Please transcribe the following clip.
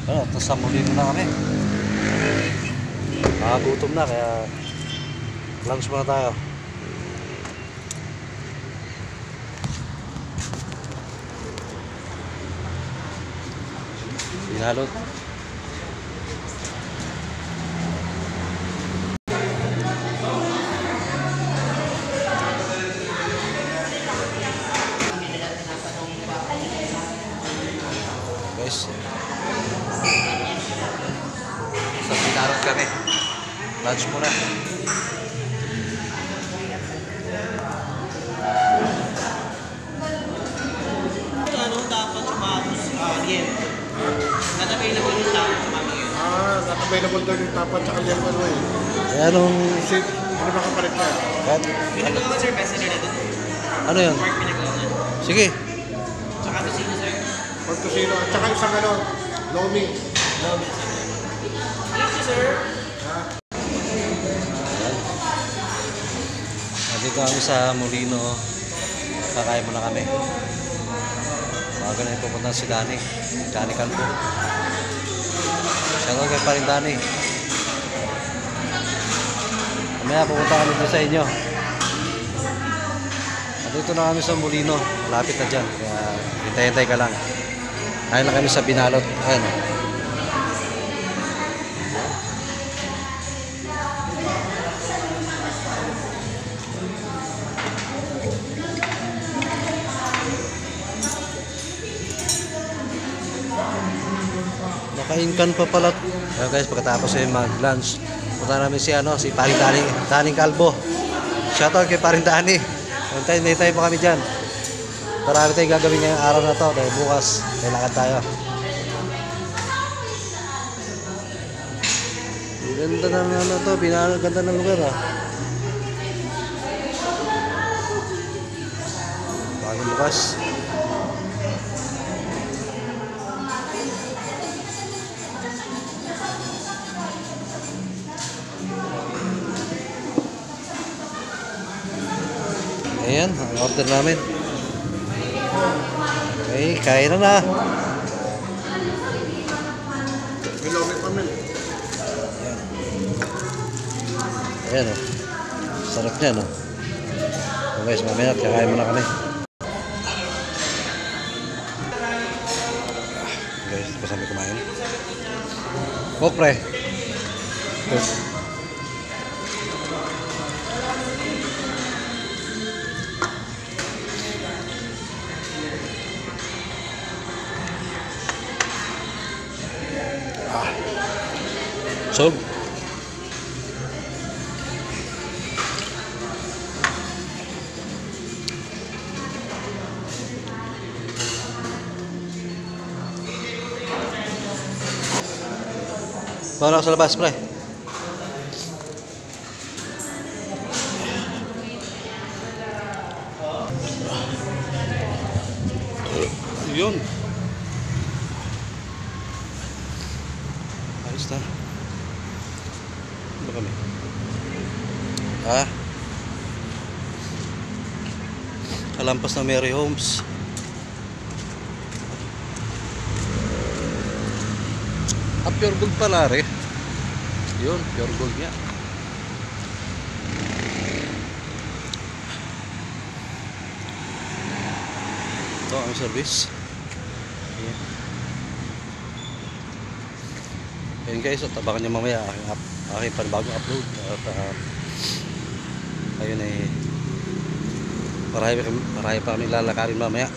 Ano, tapos samulin na kami. Nakagutom na kaya lunch muna tayo. Binalot. Guys, sa binalot kami. Lunch muna. Ano dapat sumatos again? Not available yung tapos sumami yun. Not available daw yung tapat sa kanyang ano eh. Eh, anong... Ano ba kapalit na? Kahit, Pinagawa sir, best seller na doon. ano yun? Pork pinagawa na. Sige. Tsaka tosino sir. Portosino. At saka isang ano, lomi. Love it sir. Thank you sir. Nandito kami sa Molino. Kakain muna kami. Bago na pupunta si Dani. Dani Calvo. Shoutout kay paring Dani. Mamaya pupunta kami doon sa inyo. Nandito na kami sa Molino. Malapit na dyan. Kaya hintay-hintay ka lang. Kain na kami sa Binalot. Ayan. Naka-incan pa pala. Ayan guys, pagkatapos ay mag-lunch, punta namin si paring Dani Calvo. Shoutout kay paring Dani. Hintay pa kami dyan. Marami tayong gagawin ngayong araw na to dahil bukas kailangan tayo. Ganda na ano to, ganda ng lugar ah. Bagong bukas. Ayan, ang order namin. Okay, kain na. May lomi pa man. Ayan o. Sarap niya no. So guys, mamaya kakain muna kami. Guys, tapos kami kumain. Coke pre. Coke. So, para sa labas, pre. Yun. Ayos na. Ano kami? Kalampas ng Mary Homes. Pure gold pala rin. Yun, pure gold nga. Ito ang service. Ayan guys, at tabakan nyo mamaya aking panibagong upload. At ayun ay marami pa kami lalakarin mamaya.